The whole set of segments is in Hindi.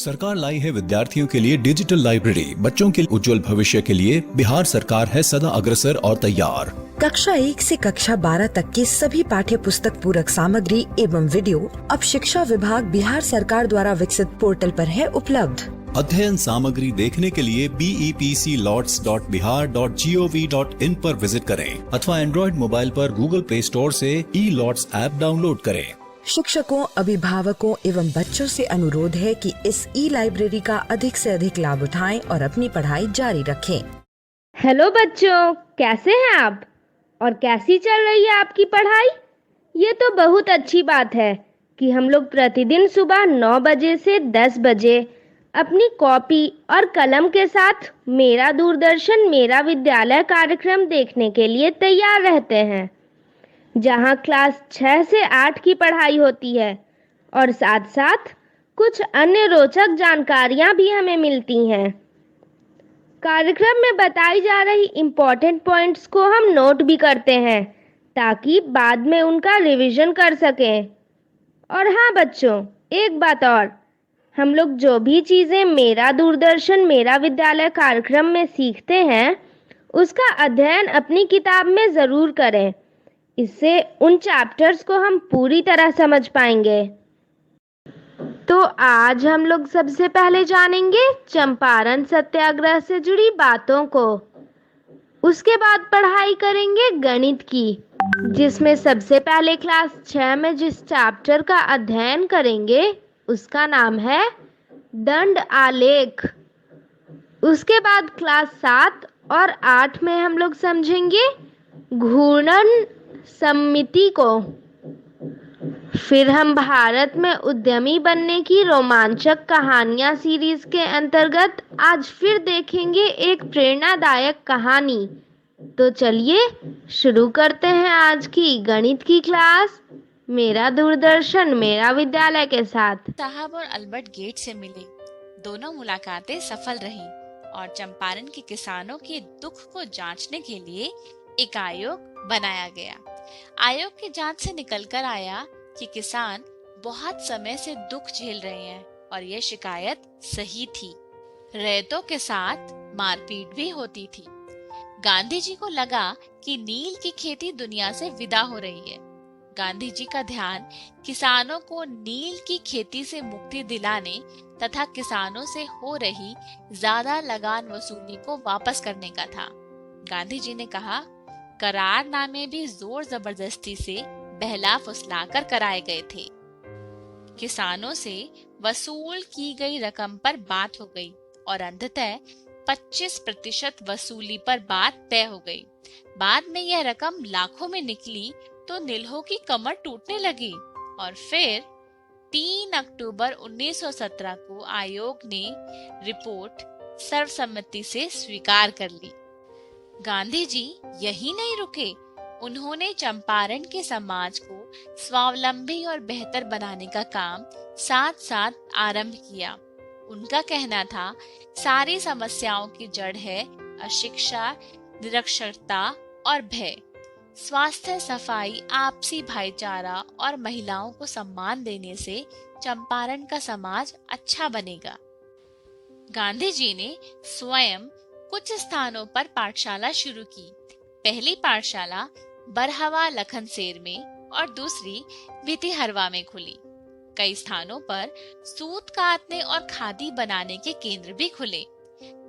सरकार लाई है विद्यार्थियों के लिए डिजिटल लाइब्रेरी। बच्चों के उज्जवल भविष्य के लिए बिहार सरकार है सदा अग्रसर और तैयार। कक्षा 1 से कक्षा 12 तक की सभी पाठ्य पुस्तक पूरक सामग्री एवं वीडियो अब शिक्षा विभाग बिहार सरकार द्वारा विकसित पोर्टल पर है उपलब्ध। अध्ययन सामग्री देखने के लिए BEPCLOTS.bihar.gov.in पर विजिट करें अथवा एंड्रॉइड मोबाइल पर गूगल प्ले स्टोर से E-LOTS ऐप डाउनलोड करें। शिक्षकों, अभिभावकों एवं बच्चों से अनुरोध है कि इस ई-लाइब्रेरी का अधिक से अधिक लाभ उठाएं और अपनी पढ़ाई जारी रखें। हेलो बच्चों, कैसे हैं आप और कैसी चल रही है आपकी पढ़ाई? ये तो बहुत अच्छी बात है कि हम लोग प्रतिदिन सुबह 9 बजे से 10 बजे अपनी कॉपी और कलम के साथ मेरा दूरदर्शन मेरा विद्यालय कार्यक्रम देखने के लिए तैयार रहते हैं, जहां क्लास 6 से 8 की पढ़ाई होती है और साथ साथ कुछ अन्य रोचक जानकारियां भी हमें मिलती हैं। कार्यक्रम में बताई जा रही इम्पोर्टेंट पॉइंट्स को हम नोट भी करते हैं ताकि बाद में उनका रिवीजन कर सकें। और हाँ बच्चों, एक बात और, हम लोग जो भी चीज़ें मेरा दूरदर्शन मेरा विद्यालय कार्यक्रम में सीखते हैं उसका अध्ययन अपनी किताब में ज़रूर करें। इससे उन चैप्टर्स को हम पूरी तरह समझ पाएंगे। तो आज हम लोग सबसे पहले जानेंगे चंपारण सत्याग्रह से जुड़ी बातों को। उसके बाद पढ़ाई करेंगे गणित की, जिसमें सबसे पहले क्लास 6 में जिस चैप्टर का अध्ययन करेंगे उसका नाम है दंड आलेख। उसके बाद क्लास 7 और 8 में हम लोग समझेंगे घूर्णन समिति को। फिर हम भारत में उद्यमी बनने की रोमांचक कहानियां सीरीज के अंतर्गत आज फिर देखेंगे एक प्रेरणादायक कहानी। तो चलिए शुरू करते हैं आज की गणित की क्लास मेरा दूरदर्शन मेरा विद्यालय के साथ। साहब और अल्बर्ट गेट से मिले। दोनों मुलाकातें सफल रहीं और चंपारण के किसानों के दुख को जांचने के लिए एक आयोग बनाया गया। आयोग की जांच से निकलकर आया कि किसान बहुत समय से दुख झेल रहे हैं और यह शिकायत सही थी। रैयतों के साथ मारपीट भी होती थी। गांधी जी को लगा कि नील की खेती दुनिया से विदा हो रही है। गांधी जी का ध्यान किसानों को नील की खेती से मुक्ति दिलाने तथा किसानों से हो रही ज्यादा लगान वसूली को वापस करने का था। गांधी जी ने कहा, करारनामे भी जोर जबरदस्ती से बहला फुसला कर कराए गए थे। किसानों से वसूल की गई रकम पर बात हो गई और अंततः 25% वसूली पर बात तय हो गई। बाद में यह रकम लाखों में निकली तो निल्हो की कमर टूटने लगी और फिर 3 अक्टूबर 1917 को आयोग ने रिपोर्ट सर्वसम्मति से स्वीकार कर ली। गांधी जी यही नहीं रुके, उन्होंने चंपारण के समाज को स्वावलंबी और बेहतर बनाने का काम साथ साथ आरंभ किया। उनका कहना था, सारी समस्याओं की जड़ है अशिक्षा, निरक्षरता और भय। स्वास्थ्य, सफाई, आपसी भाईचारा और महिलाओं को सम्मान देने से चंपारण का समाज अच्छा बनेगा। गांधी जी ने स्वयं कुछ स्थानों पर पाठशाला शुरू की। पहली पाठशाला बरहवा लखनसेर में और दूसरी भितिहरवा में खुली। कई स्थानों पर सूत काटने और खादी बनाने के केंद्र भी खुले।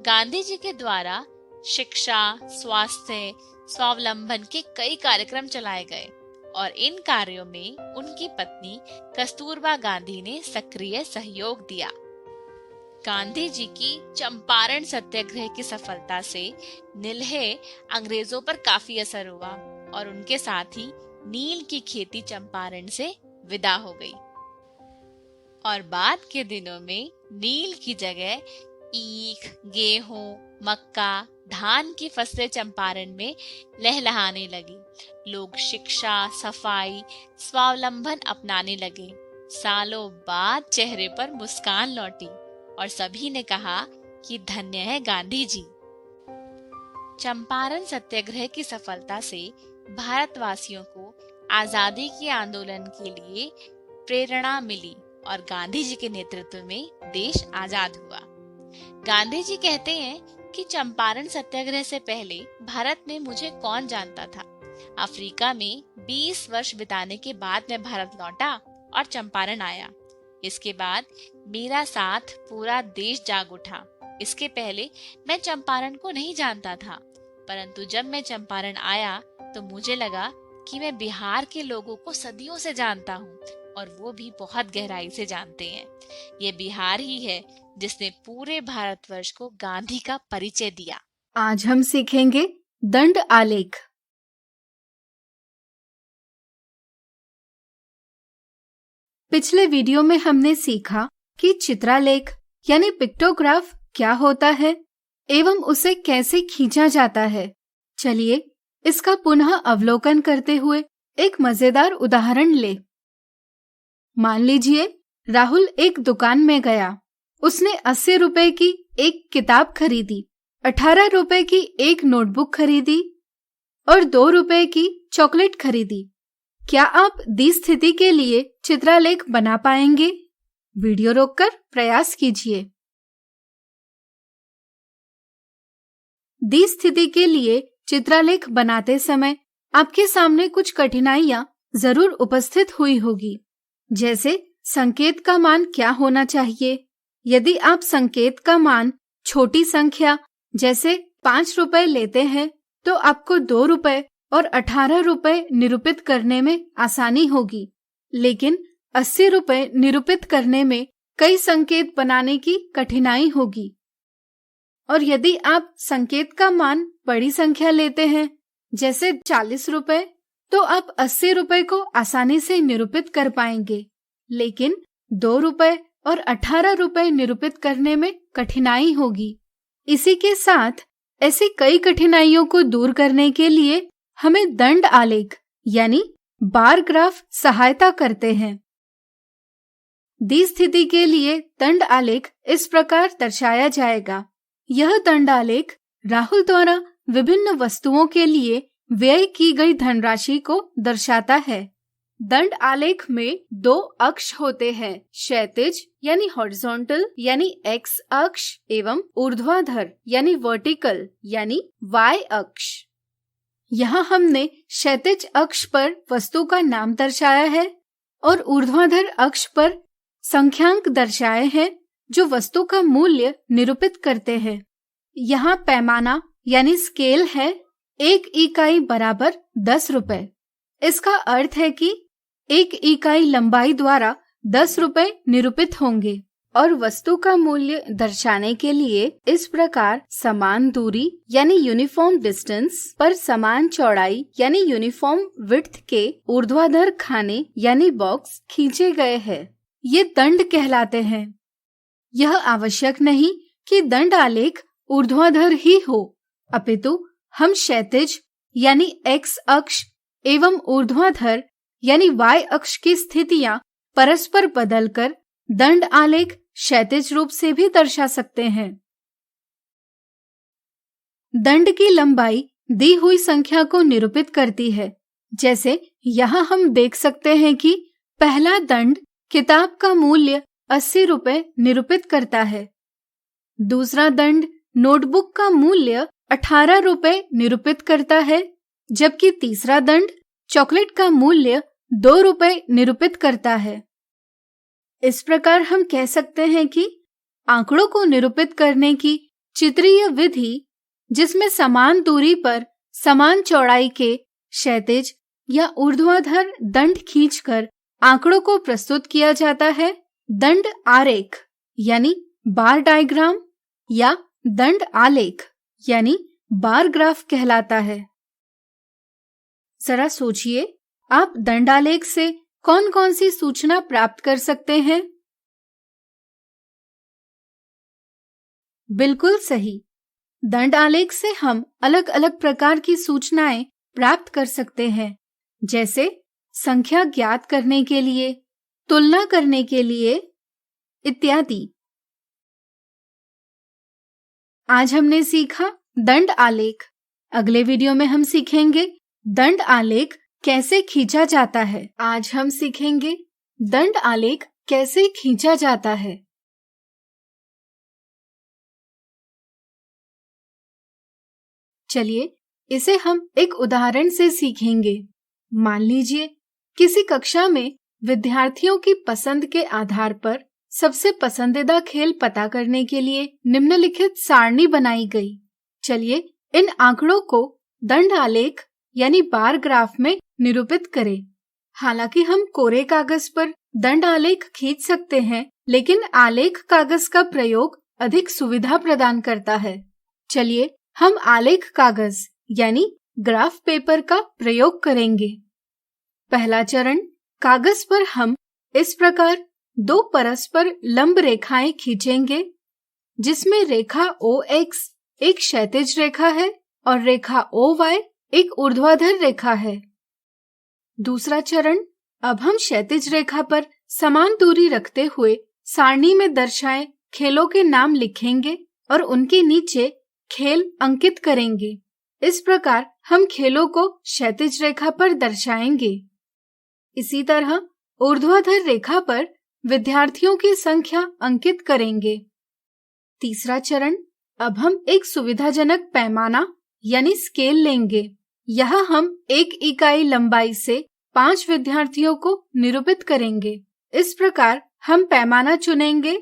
गांधी जी के द्वारा शिक्षा, स्वास्थ्य, स्वावलंबन के कई कार्यक्रम चलाए गए और इन कार्यों में उनकी पत्नी कस्तूरबा गांधी ने सक्रिय सहयोग दिया। गांधी जी की चंपारण सत्याग्रह की सफलता से निल्हे अंग्रेजों पर काफी असर हुआ और उनके साथ ही नील की खेती चंपारण से विदा हो गई और बाद के दिनों में नील की जगह ईख, गेहूं, मक्का, धान की फसलें चंपारण में लहलहाने लगी। लोग शिक्षा, सफाई, स्वावलंबन अपनाने लगे। सालों बाद चेहरे पर मुस्कान लौटी और सभी ने कहा कि धन्य है गांधी जी। चंपारण सत्याग्रह की सफलता से भारतवासियों को आजादी के आंदोलन के लिए प्रेरणा मिली और गांधी जी के नेतृत्व में देश आजाद हुआ। गांधी जी कहते हैं कि चंपारण सत्याग्रह से पहले भारत में मुझे कौन जानता था। अफ्रीका में 20 वर्ष बिताने के बाद मैं भारत लौटा और चंपारण आया। इसके बाद मेरा साथ पूरा देश जाग उठा। इसके पहले मैं चंपारण को नहीं जानता था, परंतु जब मैं चंपारण आया तो मुझे लगा कि मैं बिहार के लोगों को सदियों से जानता हूँ और वो भी बहुत गहराई से जानते हैं। ये बिहार ही है जिसने पूरे भारतवर्ष को गांधी का परिचय दिया। आज हम सीखेंगे दंड आलेख। पिछले वीडियो में हमने सीखा कि चित्रालेख यानी पिक्टोग्राफ क्या होता है एवं उसे कैसे खींचा जाता है। चलिए इसका पुनः अवलोकन करते हुए एक मजेदार उदाहरण ले। मान लीजिए राहुल एक दुकान में गया। उसने 80 रुपए की एक किताब खरीदी, 18 रुपए की एक नोटबुक खरीदी और 2 रुपए की चॉकलेट खरीदी। क्या आप दी स्थिति के लिए चित्रालेख बना पाएंगे? वीडियो रोककर प्रयास कीजिए। दी स्थिति के लिए चित्रालेख बनाते समय आपके सामने कुछ कठिनाइयां जरूर उपस्थित हुई होगी, जैसे संकेत का मान क्या होना चाहिए। यदि आप संकेत का मान छोटी संख्या जैसे 5 रुपए लेते हैं तो आपको 2 रुपए और 18 रुपए निरूपित करने में आसानी होगी, लेकिन 80 रुपए निरूपित करने में कई संकेत बनाने की कठिनाई होगी। और यदि आप संकेत का मान बड़ी संख्या लेते हैं जैसे 40 रुपए, तो आप 80 रुपए को आसानी से निरूपित कर पाएंगे, लेकिन 2 रुपए और 18 रुपए निरूपित करने में कठिनाई होगी। इसी के साथ ऐसी कई कठिनाइयों को दूर करने के लिए हमें दंड आलेख यानी बार ग्राफ सहायता करते हैं। दी स्थिति के लिए दंड आलेख इस प्रकार दर्शाया जाएगा। यह दंड आलेख राहुल द्वारा विभिन्न वस्तुओं के लिए व्यय की गई धनराशि को दर्शाता है। दंड आलेख में 2 अक्ष होते हैं, क्षैतिज यानी हॉरिजॉन्टल यानी एक्स अक्ष एवं ऊर्ध्वाधर यानी वर्टिकल यानी वाई अक्ष। यहाँ हमने क्षैतिज अक्ष पर वस्तु का नाम दर्शाया है और ऊर्ध्वाधर अक्ष पर संख्यांक दर्शाए हैं जो वस्तु का मूल्य निरूपित करते हैं। यहाँ पैमाना यानी स्केल है 1 इकाई बराबर 10 रुपए। इसका अर्थ है कि 1 इकाई लंबाई द्वारा 10 रुपए निरूपित होंगे और वस्तु का मूल्य दर्शाने के लिए इस प्रकार समान दूरी यानी यूनिफॉर्म डिस्टेंस पर समान चौड़ाई यानी यूनिफॉर्म विड्थ के ऊर्ध्वाधर खाने यानी बॉक्स खींचे गए हैं। ये दंड कहलाते हैं। यह आवश्यक नहीं कि दंड आलेख ऊर्ध्वाधर ही हो, अपितु हम क्षैतिज यानी एक्स अक्ष एवं ऊर्ध्वाधर यानी वाई अक्ष की स्थितियां परस्पर बदलकर दंड आलेख क्षैतिज रूप से भी दर्शा सकते हैं। दंड की लंबाई दी हुई संख्या को निरूपित करती है। जैसे यहाँ हम देख सकते हैं कि पहला दंड किताब का मूल्य 80 रुपए निरूपित करता है। दूसरा दंड नोटबुक का मूल्य 18 रुपए निरूपित करता है, जबकि तीसरा दंड चॉकलेट का मूल्य 2 रुपए निरूपित करता है। इस प्रकार हम कह सकते हैं कि आंकड़ों को निरूपित करने की चित्रीय विधि जिसमें समान दूरी पर समान चौड़ाई के क्षैतिज या ऊर्ध्वाधर दंड खींचकर आंकड़ों को प्रस्तुत किया जाता है, दंड आरेख यानी बार डायग्राम या दंड आलेख यानी बार ग्राफ कहलाता है। जरा सोचिए, आप दंड आलेख से कौन कौन सी सूचना प्राप्त कर सकते हैं? बिल्कुल सही, दंड आलेख से हम अलग अलग प्रकार की सूचनाएं प्राप्त कर सकते हैं, जैसे संख्या ज्ञात करने के लिए, तुलना करने के लिए इत्यादि। आज हमने सीखा दंड आलेख। अगले वीडियो में हम सीखेंगे दंड आलेख कैसे खींचा जाता है। आज हम सीखेंगे दंड आलेख कैसे खींचा जाता है। चलिए इसे हम एक उदाहरण से सीखेंगे। मान लीजिए किसी कक्षा में विद्यार्थियों की पसंद के आधार पर सबसे पसंदीदा खेल पता करने के लिए निम्नलिखित सारणी बनाई गई। चलिए इन आंकड़ों को दंड आलेख यानी बार ग्राफ में निरूपित करें। हालांकि हम कोरे कागज पर दंड आलेख खींच सकते हैं, लेकिन आलेख कागज का प्रयोग अधिक सुविधा प्रदान करता है। चलिए हम आलेख कागज यानी ग्राफ पेपर का प्रयोग करेंगे। पहला चरण, कागज पर हम इस प्रकार दो परस्पर लंब रेखाएं खींचेंगे, जिसमें रेखा OX एक क्षैतिज रेखा है और रेखा OY एक ऊर्ध्वाधर रेखा है। दूसरा चरण, अब हम क्षैतिज रेखा पर समान दूरी रखते हुए सारणी में दर्शाए खेलों के नाम लिखेंगे और उनके नीचे खेल अंकित करेंगे। इस प्रकार हम खेलों को क्षैतिज रेखा पर दर्शाएंगे। इसी तरह ऊर्ध्वाधर रेखा पर विद्यार्थियों की संख्या अंकित करेंगे। तीसरा चरण, अब हम एक सुविधाजनक पैमाना यानी स्केल लेंगे। यहाँ हम 1 इकाई लंबाई से 5 विद्यार्थियों को निरूपित करेंगे। इस प्रकार हम पैमाना चुनेंगे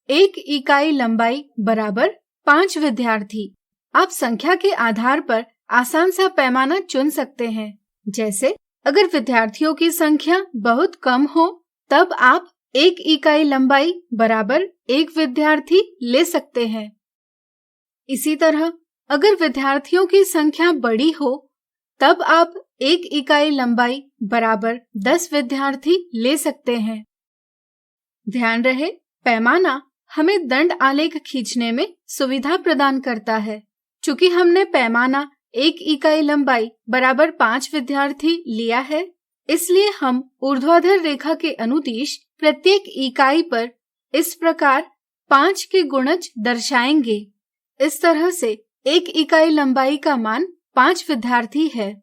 1 इकाई लंबाई बराबर 5 विद्यार्थी। आप संख्या के आधार पर आसान सा पैमाना चुन सकते हैं। जैसे अगर विद्यार्थियों की संख्या बहुत कम हो तब आप 1 इकाई लंबाई बराबर 1 विद्यार्थी ले सकते हैं। इसी तरह अगर विद्यार्थियों की संख्या बड़ी हो तब आप 1 इकाई लंबाई बराबर 10 विद्यार्थी ले सकते हैं। ध्यान रहे, पैमाना हमें दंड आलेख खींचने में सुविधा प्रदान करता है। चूंकि हमने पैमाना 1 इकाई लंबाई बराबर 5 विद्यार्थी लिया है, इसलिए हम ऊर्ध्वाधर रेखा के अनुदिश प्रत्येक इकाई पर इस प्रकार 5 के गुणज दर्शाएंगे। इस तरह से 1 इकाई लंबाई का मान 5 विद्यार्थी है,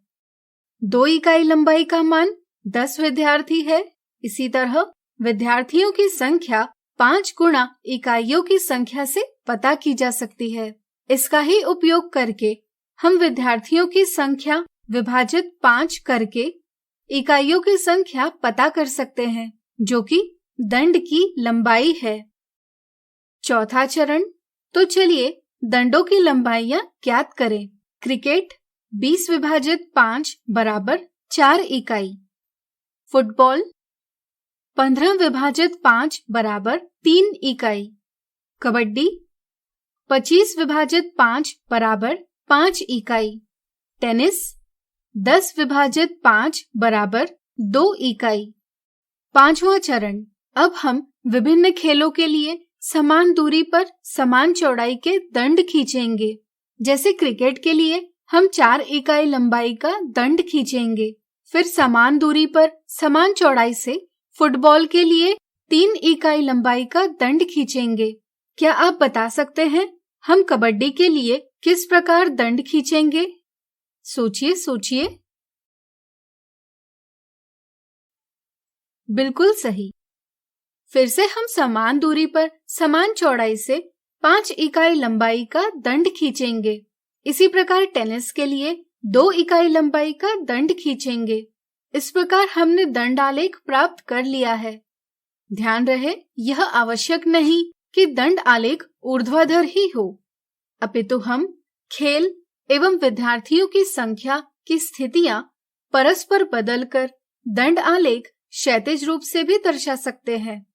2 इकाई लंबाई का मान 10 विद्यार्थी है। इसी तरह विद्यार्थियों की संख्या 5 गुणा इकाइयों की संख्या से पता की जा सकती है। इसका ही उपयोग करके हम विद्यार्थियों की संख्या विभाजित 5 करके इकाइयों की संख्या पता कर सकते हैं, जो कि दंड की लंबाई है। चौथा चरण, तो चलिए दंडों की लंबाइयां ज्ञात करें। क्रिकेट 20 विभाजित 5 बराबर 4 इकाई, फुटबॉल 15 विभाजित 5 बराबर 3 इकाई, कबड्डी 25 विभाजित 5 बराबर 5 इकाई, टेनिस 10 विभाजित 5 बराबर 2 इकाई। पांचवा चरण, अब हम विभिन्न खेलों के लिए समान दूरी पर समान चौड़ाई के दंड खींचेंगे। जैसे क्रिकेट के लिए हम 4 इकाई लंबाई का दंड खींचेंगे। फिर समान दूरी पर समान चौड़ाई से फुटबॉल के लिए 3 इकाई लंबाई का दंड खींचेंगे। क्या आप बता सकते हैं हम कबड्डी के लिए किस प्रकार दंड खींचेंगे? सोचिए सोचिए। बिल्कुल सही। फिर से हम समान दूरी पर समान चौड़ाई से 5 इकाई लंबाई का दंड खींचेंगे। इसी प्रकार टेनिस के लिए 2 इकाई लंबाई का दंड खींचेंगे। इस प्रकार हमने दंड आलेख प्राप्त कर लिया है। ध्यान रहे, यह आवश्यक नहीं कि दंड आलेख ऊर्ध्वाधर ही हो, अपितु हम खेल एवं विद्यार्थियों की संख्या की स्थितियां परस्पर बदलकर दंड आलेख क्षैतिज रूप से भी दर्शा सकते हैं।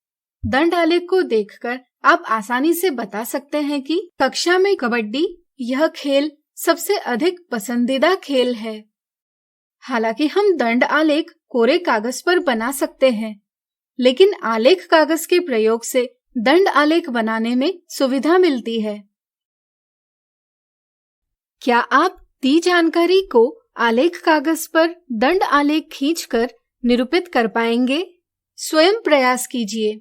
दंड आलेख को देखकर आप आसानी से बता सकते हैं कि कक्षा में कबड्डी यह खेल सबसे अधिक पसंदीदा खेल है। हालांकि हम दंड आलेख कोरे कागज पर बना सकते हैं, लेकिन आलेख कागज के प्रयोग से दंड आलेख बनाने में सुविधा मिलती है। क्या आप दी जानकारी को आलेख कागज पर दंड आलेख खींचकर निरूपित कर पाएंगे? स्वयं प्रयास कीजिए।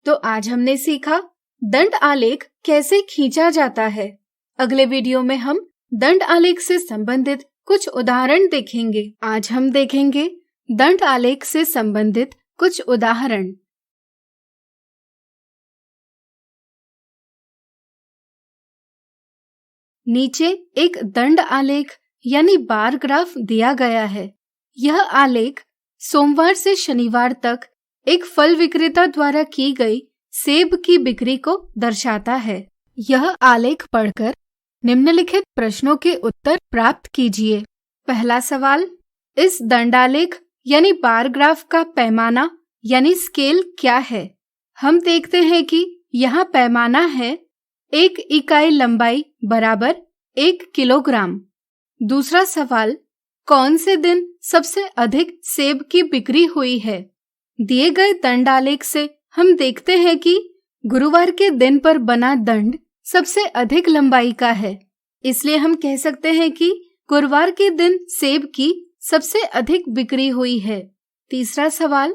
तो आज हमने सीखा दंड आलेख कैसे खींचा जाता है। अगले वीडियो में हम दंड आलेख से संबंधित कुछ उदाहरण देखेंगे। आज हम देखेंगे दंड आलेख से संबंधित कुछ उदाहरण। नीचे एक दंड आलेख यानी बार ग्राफ दिया गया है। यह आलेख सोमवार से शनिवार तक एक फल विक्रेता द्वारा की गई सेब की बिक्री को दर्शाता है। यह आलेख पढ़कर निम्नलिखित प्रश्नों के उत्तर प्राप्त कीजिए। पहला सवाल, इस दंडालेख यानी बार ग्राफ का पैमाना यानी स्केल क्या है? हम देखते हैं कि यहाँ पैमाना है 1 इकाई लंबाई बराबर 1 किलोग्राम। दूसरा सवाल, कौन से दिन सबसे अधिक सेब की बिक्री हुई है? दिए गए दंडालेख से हम देखते हैं कि गुरुवार के दिन पर बना दंड सबसे अधिक लंबाई का है, इसलिए हम कह सकते हैं कि गुरुवार के दिन सेब की सबसे अधिक बिक्री हुई है। तीसरा सवाल,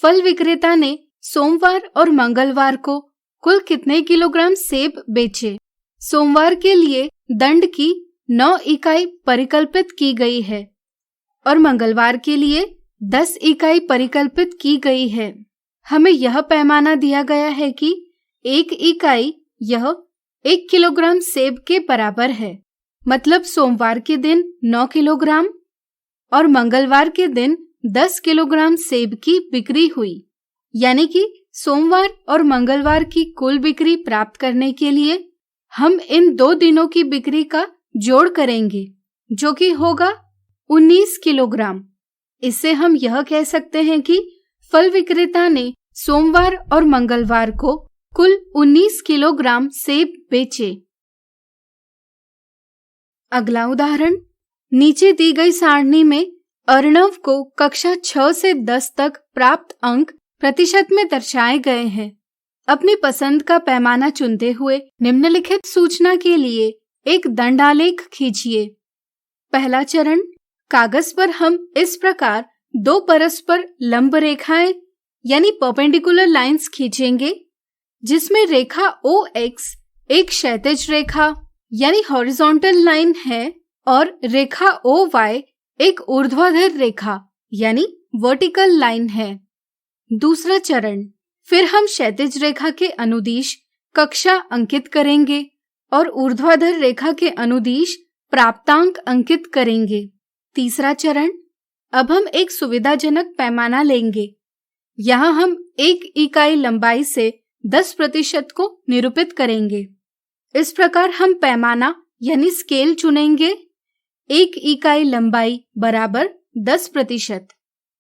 फल विक्रेता ने सोमवार और मंगलवार को कुल कितने किलोग्राम सेब बेचे? सोमवार के लिए दंड की 9 इकाई परिकल्पित की गई है और मंगलवार के लिए 10 इकाई परिकल्पित की गई है। हमें यह पैमाना दिया गया है कि 1 इकाई यह 1 किलोग्राम सेब के बराबर है। मतलब सोमवार के दिन 9 किलोग्राम और मंगलवार के दिन 10 किलोग्राम सेब की बिक्री हुई। यानी कि सोमवार और मंगलवार की कुल बिक्री प्राप्त करने के लिए हम इन 2 दिनों की बिक्री का जोड़ करेंगे, जो कि होगा 19 किलोग्राम। इससे हम यह कह सकते हैं कि फल विक्रेता ने सोमवार और मंगलवार को कुल 19 किलोग्राम सेब बेचे। अगला उदाहरण, नीचे दी गई सारणी में अर्णव को कक्षा 6 से 10 तक प्राप्त अंक प्रतिशत में दर्शाए गए हैं। अपनी पसंद का पैमाना चुनते हुए निम्नलिखित सूचना के लिए एक दंडालेख खींचिए। पहला चरण, कागज पर हम इस प्रकार 2 परस्पर लंब रेखाएं यानी परपेंडिकुलर लाइंस खींचेंगे, जिसमें रेखा OX एक क्षैतिज रेखा यानी हॉरिजॉन्टल लाइन है और रेखा OY एक ऊर्ध्वाधर रेखा यानी वर्टिकल लाइन है। दूसरा चरण, फिर हम क्षैतिज रेखा के अनुदिश कक्षा अंकित करेंगे और ऊर्ध्वाधर रेखा के अनुदिश प्राप्तांक अंकित करेंगे। तीसरा चरण, अब हम एक सुविधाजनक पैमाना लेंगे। यहाँ हम 1 इकाई लंबाई से 10% को निरूपित करेंगे। इस प्रकार हम पैमाना यानी स्केल चुनेंगे। 1 इकाई लंबाई बराबर 10%।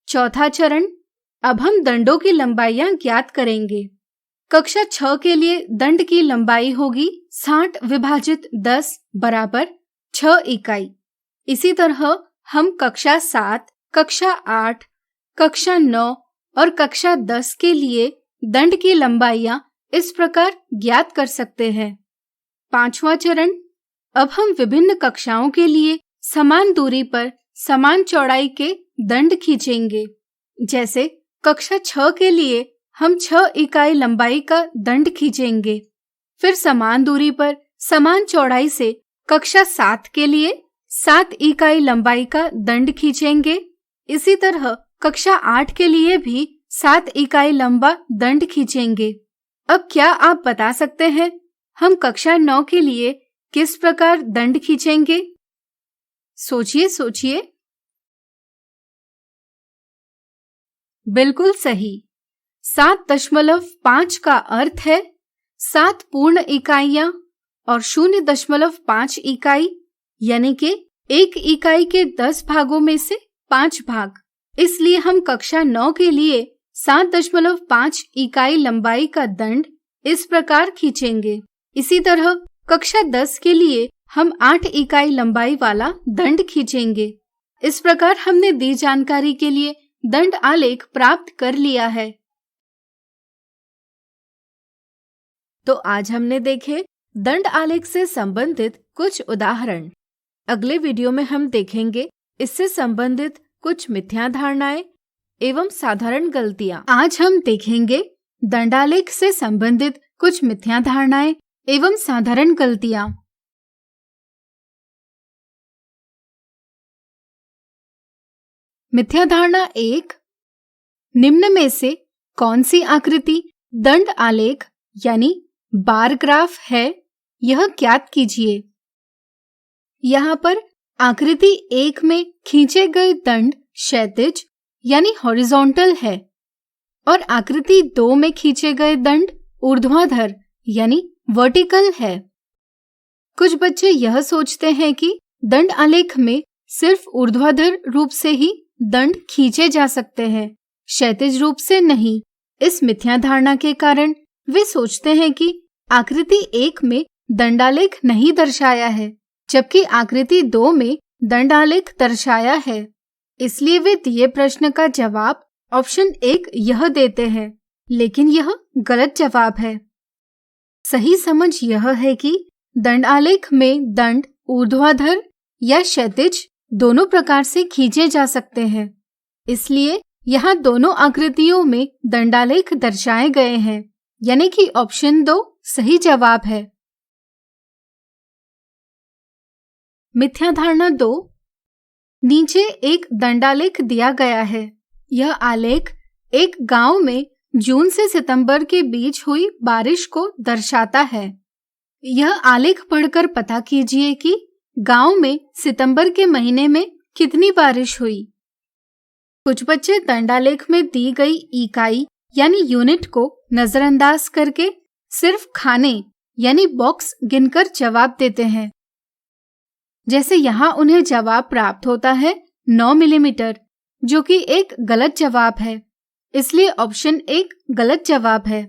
चौथा चरण, अब हम दंडों की लंबाइयां ज्ञात करेंगे। कक्षा 6 के लिए दंड की लंबाई होगी 60 विभाजित 10 बराबर 6 इकाई। इसी तरह हम कक्षा 7, कक्षा 8, कक्षा 9 और कक्षा 10 के लिए दंड की लंबाइयां इस प्रकार ज्ञात कर सकते हैं। पांचवा चरण, अब हम विभिन्न कक्षाओं के लिए समान दूरी पर समान चौड़ाई के दंड खींचेंगे। जैसे कक्षा 6 के लिए हम 6 इकाई लंबाई का दंड खींचेंगे। फिर समान दूरी पर समान चौड़ाई से कक्षा 7 के लिए 7 इकाई लंबाई का दंड खींचेंगे। इसी तरह कक्षा 8 के लिए भी 7 इकाई लंबा दंड खींचेंगे। अब क्या आप बता सकते हैं हम कक्षा 9 के लिए किस प्रकार दंड खींचेंगे? सोचिए सोचिए। बिल्कुल सही। 7.5 का अर्थ है 7 पूर्ण इकाइयां और 0.5 इकाई, यानी कि 1 इकाई के 10 भागों में से 5 भाग। इसलिए हम कक्षा 9 के लिए 7.5 इकाई लंबाई का दंड इस प्रकार खींचेंगे। इसी तरह कक्षा 10 के लिए हम 8 इकाई लंबाई वाला दंड खींचेंगे। इस प्रकार हमने दी जानकारी के लिए दंड आलेख प्राप्त कर लिया है। तो आज हमने देखे दंड आलेख से संबंधित कुछ उदाहरण। अगले वीडियो में हम देखेंगे इससे संबंधित कुछ मिथ्या धारणाएं एवं साधारण गलतियां। आज हम देखेंगे दंडालेख से संबंधित कुछ मिथ्या धारणाएं एवं साधारण गलतियां। मिथ्या धारणा 1, निम्न में से कौन सी आकृति दंड आलेख यानी बार ग्राफ है, यह ज्ञात कीजिए। यहाँ पर आकृति 1 में खींचे गए दंड क्षैतिज यानी हॉरिजॉन्टल है और आकृति 2 में खींचे गए दंड ऊर्ध्वाधर यानी वर्टिकल है। कुछ बच्चे यह सोचते हैं कि दंड आलेख में सिर्फ ऊर्ध्वाधर रूप से ही दंड खींचे जा सकते हैं, क्षैतिज रूप से नहीं। इस मिथ्या धारणा के कारण वे सोचते हैं कि आकृति 1 में दंडालेख नहीं दर्शाया है, जबकि आकृति 2 में दंडालेख दर्शाया है। इसलिए वे दिए प्रश्न का जवाब ऑप्शन 1 यह देते हैं, लेकिन यह गलत जवाब है। सही समझ यह है कि दंडालेख में दंड ऊर्ध्वाधर या क्षैतिज दोनों प्रकार से खींचे जा सकते हैं। इसलिए यहाँ दोनों आकृतियों में दंडालेख दर्शाए गए हैं, यानी कि ऑप्शन 2 सही जवाब है। मिथ्या धारणा 2, नीचे एक दंडालेख दिया गया है। यह आलेख एक गांव में जून से सितंबर के बीच हुई बारिश को दर्शाता है। यह आलेख पढ़कर पता कीजिए कि गांव में सितंबर के महीने में कितनी बारिश हुई। कुछ बच्चे दंडालेख में दी गई इकाई यानी यूनिट को नजरअंदाज करके सिर्फ खाने यानी बॉक्स गिनकर जवाब देते हैं। जैसे यहाँ उन्हें जवाब प्राप्त होता है 9 मिलीमीटर, जो कि एक गलत जवाब है। इसलिए ऑप्शन 1 गलत जवाब है।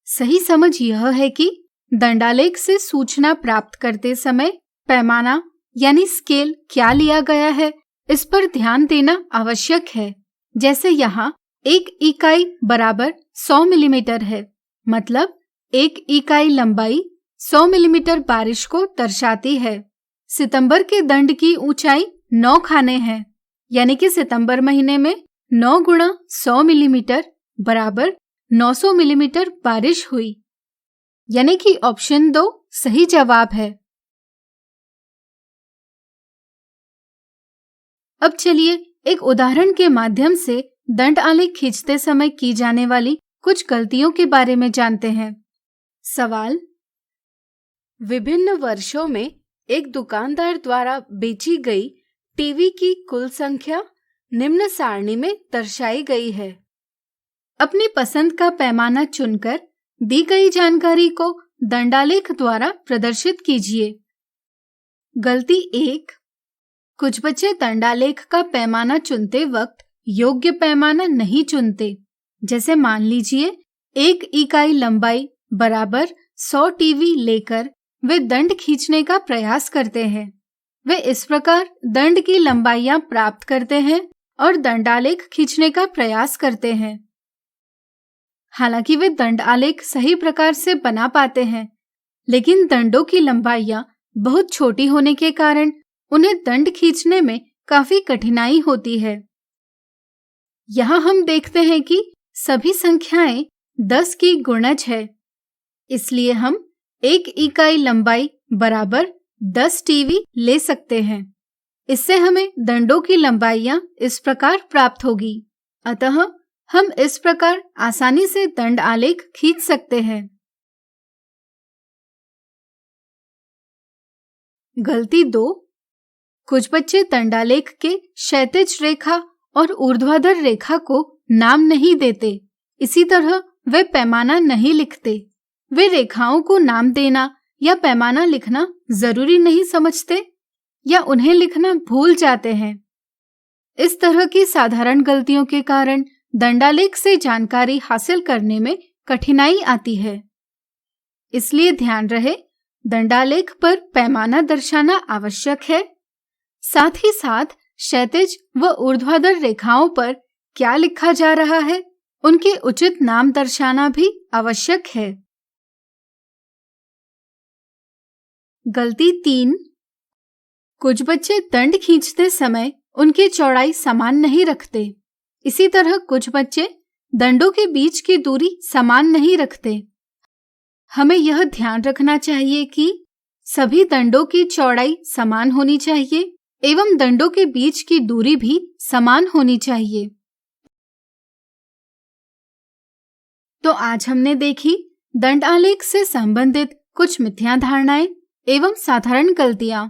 सही समझ यह है कि दंडालेख से सूचना प्राप्त करते समय पैमाना यानी स्केल क्या लिया गया है, इस पर ध्यान देना आवश्यक है। जैसे यहाँ 1 इकाई बराबर 100 मिलीमीटर है, मतलब 1 इकाई लंबाई 100 मिलीमीटर बारिश को दर्शाती है। सितंबर के दंड की ऊंचाई 9 खाने हैं, यानी कि सितंबर महीने में 9 गुणा 100 मिलीमीटर बराबर 900 मिलीमीटर बारिश हुई, यानी कि ऑप्शन 2 सही जवाब है। अब चलिए एक उदाहरण के माध्यम से दंड आलेख खींचते समय की जाने वाली कुछ गलतियों के बारे में जानते हैं। सवाल, विभिन्न वर्षों में एक दुकानदार द्वारा बेची गई टीवी की कुल संख्या निम्न सारणी में दर्शाई गई है। अपनी पसंद का पैमाना चुनकर दी गई जानकारी को दंडालेख द्वारा प्रदर्शित कीजिए। गलती 1, कुछ बच्चे दंडालेख का पैमाना चुनते वक्त योग्य पैमाना नहीं चुनते। जैसे मान लीजिए 1 इकाई लंबाई बराबर 100 टीवी लेकर वे दंड खींचने का प्रयास करते हैं। वे इस प्रकार दंड की लंबाइयां प्राप्त करते हैं और दंडालेख खींचने का प्रयास करते हैं। हालांकि वे दंड आलेख सही प्रकार से बना पाते हैं, लेकिन दंडों की लंबाइयां बहुत छोटी होने के कारण उन्हें दंड खींचने में काफी कठिनाई होती है। यहाँ हम देखते हैं कि सभी संख्याएं 10 की गुणज है, इसलिए हम 1 इकाई लंबाई बराबर 10 टीवी ले सकते हैं। इससे हमें दंडों की लंबाइयां इस प्रकार प्राप्त होगी। अतः हम इस प्रकार आसानी से दंड आलेख खींच सकते हैं। गलती 2, कुछ बच्चे दंडालेख के क्षैतिज रेखा और ऊर्ध्वाधर रेखा को नाम नहीं देते। इसी तरह वे पैमाना नहीं लिखते। वे रेखाओं को नाम देना या पैमाना लिखना जरूरी नहीं समझते या उन्हें लिखना भूल जाते हैं। इस तरह की साधारण गलतियों के कारण दंडालेख से जानकारी हासिल करने में कठिनाई आती है। इसलिए ध्यान रहे, दंडालेख पर पैमाना दर्शाना आवश्यक है। साथ ही साथ क्षैतिज व ऊर्ध्वाधर रेखाओं पर क्या लिखा जा रहा है, उनके उचित नाम दर्शाना भी आवश्यक है। गलती 3, कुछ बच्चे दंड खींचते समय उनकी चौड़ाई समान नहीं रखते। इसी तरह कुछ बच्चे दंडों के बीच की दूरी समान नहीं रखते। हमें यह ध्यान रखना चाहिए कि सभी दंडों की चौड़ाई समान होनी चाहिए। एवं दंडों के बीच की दूरी भी समान होनी चाहिए। तो आज हमने देखी दंड आलेख से संबंधित कुछ मिथ्या धारणाएं एवं साधारण गलतियां।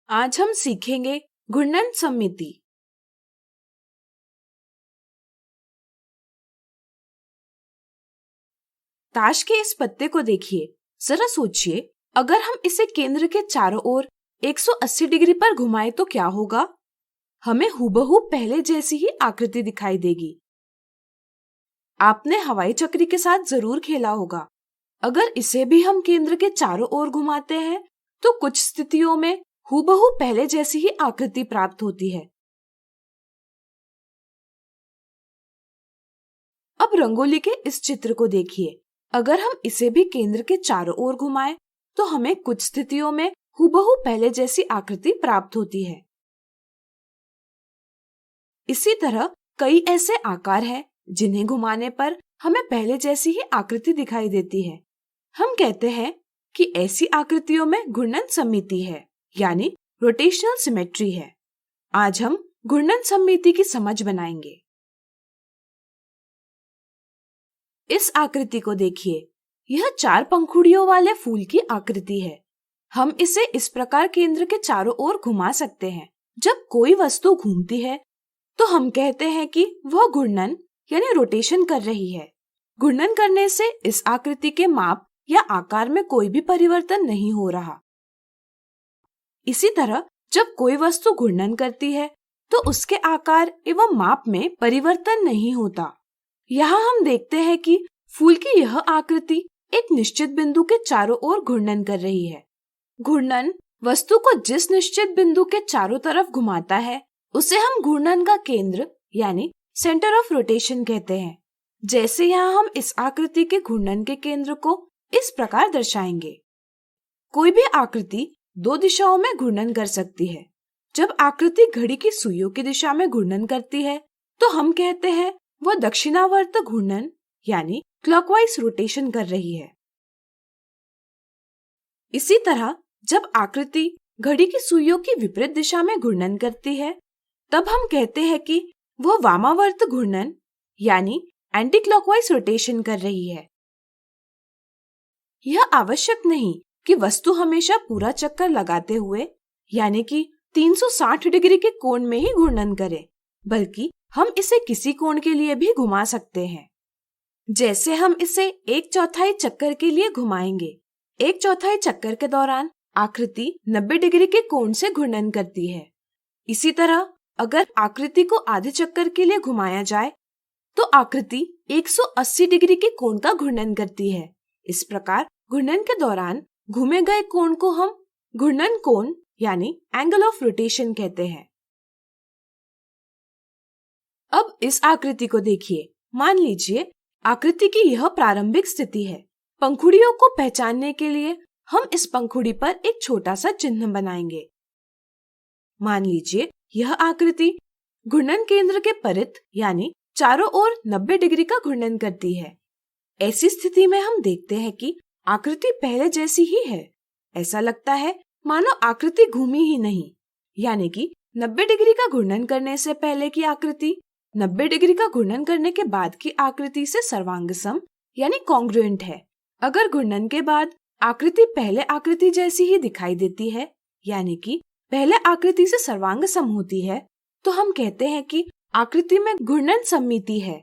आज हम सीखेंगे घूर्णन सममिति। ताश के इस पत्ते को देखिए, जरा सोचिए, अगर हम इसे केंद्र के चारों ओर 180 डिग्री पर घुमाएं तो क्या होगा? हमें हूबहू पहले जैसी ही आकृति दिखाई देगी। आपने हवाई चक्री के साथ जरूर खेला होगा। अगर इसे भी हम केंद्र के चारों ओर घुमाते हैं तो कुछ स्थितियों में हूबहू पहले जैसी ही आकृति प्राप्त होती है। अब रंगोली के इस चित्र को देखिए, अगर हम इसे भी केंद्र के चारों ओर घुमाएं तो हमें कुछ स्थितियों में हूबहू पहले जैसी आकृति प्राप्त होती है। इसी तरह कई ऐसे आकार हैं जिन्हें घुमाने पर हमें पहले जैसी ही आकृति दिखाई देती है। हम कहते हैं कि ऐसी आकृतियों में घूर्णन सममिति है, यानी रोटेशनल सिमेट्री है। आज हम घूर्णन सममिति की समझ बनाएंगे। इस आकृति को देखिए, यह 4 पंखुड़ियों वाले फूल की आकृति है। हम इसे इस प्रकार केंद्र के चारों ओर घुमा सकते हैं। जब कोई वस्तु घूमती है तो हम कहते हैं कि वह घूर्णन यानी रोटेशन कर रही है। घूर्णन करने से इस आकृति के माप या आकार में कोई भी परिवर्तन नहीं हो रहा। इसी तरह जब कोई वस्तु घूर्णन करती है तो उसके आकार एवं माप में परिवर्तन नहीं होता। यहाँ हम देखते हैं कि फूल की यह आकृति एक निश्चित बिंदु के चारों ओर घूर्णन कर रही है। घूर्णन वस्तु को जिस निश्चित बिंदु के चारों तरफ घुमाता है उसे हम घूर्णन का केंद्र यानी सेंटर ऑफ रोटेशन कहते हैं। जैसे यहाँ हम इस आकृति के घूर्णन के केंद्र को इस प्रकार दर्शाएंगे। कोई भी आकृति 2 दिशाओं में घूर्णन कर सकती है। जब आकृति घड़ी की सुइयों की दिशा में घूर्णन करती है तो हम कहते हैं वह दक्षिणावर्त घूर्णन यानी क्लॉकवाइज रोटेशन कर रही है। इसी तरह जब आकृति घड़ी की सुइयों की विपरीत दिशा में घूर्णन करती है तब हम कहते हैं कि वह वामावर्त घूर्णन यानी एंटी क्लॉकवाइज रोटेशन कर रही है। यह आवश्यक नहीं कि वस्तु हमेशा पूरा चक्कर लगाते हुए यानी कि 360 डिग्री के कोण में ही घूर्णन करे, बल्कि हम इसे किसी कोण के लिए भी घुमा सकते हैं। जैसे हम इसे 1/4 चक्कर के लिए घुमाएंगे। 1/4 चक्कर के दौरान आकृति 90 डिग्री के कोण से घूर्णन करती है। इसी तरह अगर आकृति को आधे चक्कर के लिए घुमाया जाए तो आकृति 180 डिग्री के कोण का घूर्णन करती है। इस प्रकार घूर्णन के दौरान घूमे गए कोण को हम घूर्णन कोण यानी एंगल ऑफ रोटेशन कहते हैं। अब इस आकृति को देखिए। मान लीजिए आकृति की यह प्रारंभिक स्थिति है। पंखुड़ियों को पहचानने के लिए हम इस पंखुड़ी पर एक छोटा सा चिन्ह बनाएंगे। मान लीजिए यह आकृति घूर्णन केंद्र के परित यानी चारों ओर 90 डिग्री का घूर्णन करती है। ऐसी स्थिति में हम देखते हैं कि आकृति पहले जैसी ही है। ऐसा लगता है मानो आकृति घूमी ही नहीं, यानी कि 90 डिग्री का घूर्णन करने से पहले की आकृति 90 डिग्री का घूर्णन करने के बाद की आकृति से सर्वांगसम यानी कॉन्ग्रुएंट है। अगर घूर्णन के बाद आकृति पहले आकृति जैसी ही दिखाई देती है, यानी कि पहले आकृति से सर्वांगसम होती है, तो हम कहते हैं कि आकृति में घूर्णन सममिति है।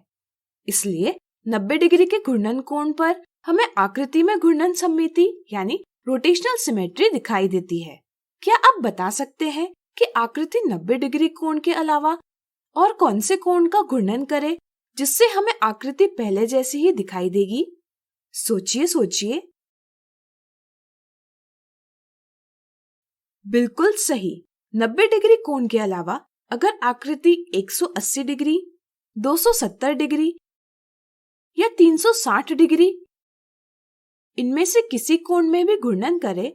इसलिए 90 डिग्री के घूर्णन कोण पर हमें आकृति में घूर्णन सममिति यानी रोटेशनल सिमेट्री दिखाई देती है। क्या आप बता सकते हैं कि आकृति 90 डिग्री कोण के अलावा और कौन से कोण का घूर्णन करे जिससे हमें आकृति पहले जैसी ही दिखाई देगी? सोचिए सोचिए। बिल्कुल सही। 90 डिग्री कोण के अलावा अगर आकृति 180 डिग्री, 270 डिग्री या 360 डिग्री इनमें से किसी कोण में भी घूर्णन करे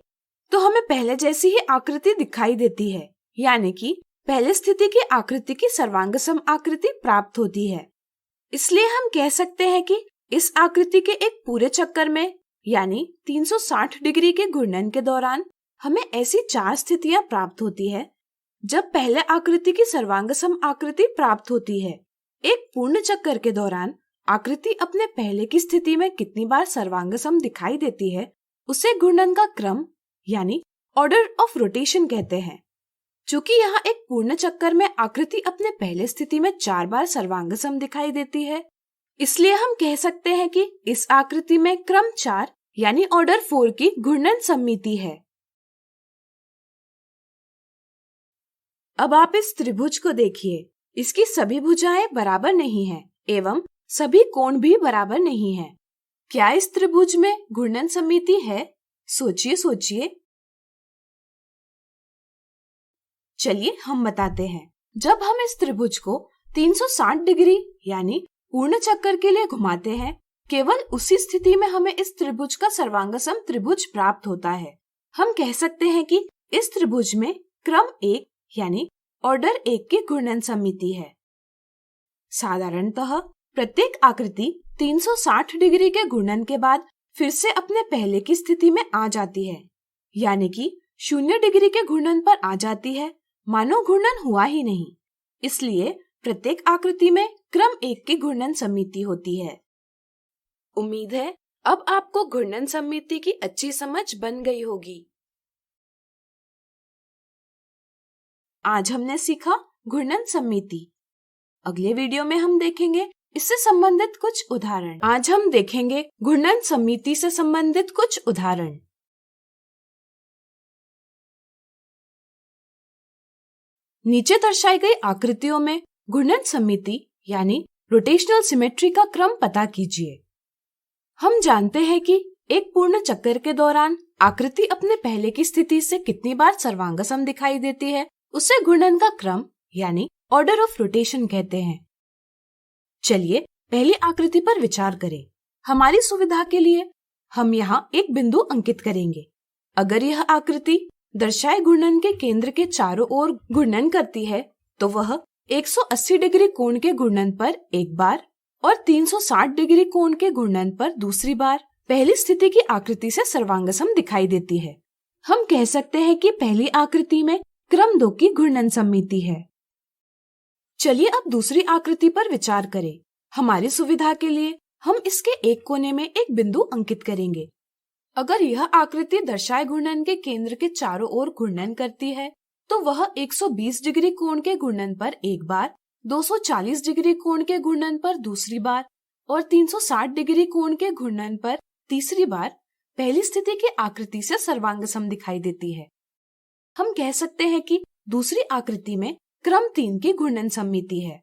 तो हमें पहले जैसी ही आकृति दिखाई देती है, यानी कि पहले स्थिति की आकृति की सर्वांगसम आकृति प्राप्त होती है। इसलिए हम कह सकते हैं कि इस आकृति के एक पूरे चक्कर में यानी 360 डिग्री के घूर्णन के दौरान हमें ऐसी 4 स्थितियां प्राप्त होती है जब पहले आकृति की सर्वांगसम आकृति प्राप्त होती है। एक पूर्ण चक्कर के दौरान आकृति अपने पहले की स्थिति में कितनी बार सर्वांगसम दिखाई देती है उसे घूर्णन का क्रम यानी ऑर्डर ऑफ रोटेशन कहते हैं। चूंकि यहाँ एक पूर्ण चक्कर में आकृति अपने पहले स्थिति में 4 बार सर्वांगसम दिखाई देती है, इसलिए हम कह सकते हैं कि इस आकृति में क्रम 4 यानी ऑर्डर 4 की घूर्णन सममिति है। अब आप इस त्रिभुज को देखिए। इसकी सभी भुजाएं बराबर नहीं हैं एवं सभी कोण भी बराबर नहीं हैं। क्या इस त्रिभुज में घूर्णन सममिति है? सोचिए सोचिए। चलिए हम बताते हैं। जब हम इस त्रिभुज को 360 डिग्री यानी पूर्ण चक्कर के लिए घुमाते हैं, केवल उसी स्थिति में हमें इस त्रिभुज का सर्वांगसम त्रिभुज प्राप्त होता है। हम कह सकते हैं कि इस त्रिभुज में क्रम 1 यानी ऑर्डर 1 की घूर्णन सममिति है। साधारणतः प्रत्येक आकृति 360 डिग्री के घूर्णन के बाद फिर से अपने पहले की स्थिति में आ जाती है, यानी कि 0 डिग्री के घूर्णन पर आ जाती है, मानो घूर्णन हुआ ही नहीं। इसलिए प्रत्येक आकृति में क्रम 1 की घूर्णन सममिति होती है। उम्मीद है अब आपको घूर्णन सममिति की अच्छी समझ बन गई होगी। आज हमने सीखा घूर्णन सममिति। अगले वीडियो में हम देखेंगे इससे संबंधित कुछ उदाहरण। आज हम देखेंगे घूर्णन सममिति से संबंधित कुछ उदाहरण। नीचे दर्शाई गई आकृतियों में घूर्णन सममिति यानी रोटेशनल सिमेट्री का क्रम पता कीजिए। हम जानते हैं कि एक पूर्ण चक्कर के दौरान आकृति अपने पहले की स्थिति से कितनी बार सर्वांगसम दिखाई देती है उसे घूर्णन का क्रम यानी ऑर्डर ऑफ रोटेशन कहते हैं। चलिए पहली आकृति पर विचार करें। हमारी सुविधा के लिए हम यहाँ एक बिंदु अंकित करेंगे। अगर यह आकृति दर्शाए घूर्णन के केंद्र के चारों ओर घूर्णन करती है तो वह 180 डिग्री कोण के घूर्णन पर एक बार और 360 डिग्री कोण के घूर्णन पर दूसरी बार पहली स्थिति की आकृति से सर्वांगसम दिखाई देती है। हम कह सकते हैं कि पहली आकृति में क्रम 2 की घूर्णन सममिति है। चलिए अब दूसरी आकृति पर विचार करें। हमारी सुविधा के लिए हम इसके एक कोने में एक बिंदु अंकित करेंगे। अगर यह आकृति दर्शाए घूर्णन के केंद्र के चारों ओर घूर्णन करती है तो वह 120 डिग्री कोण के घूर्णन पर एक बार, 240 डिग्री कोण के घूर्णन पर दूसरी बार और 360 डिग्री कोण के घूर्णन पर तीसरी बार पहली स्थिति की आकृति से सर्वांगसम दिखाई देती है। हम कह सकते हैं कि दूसरी आकृति में क्रम 3 की घूर्णन सममिति है।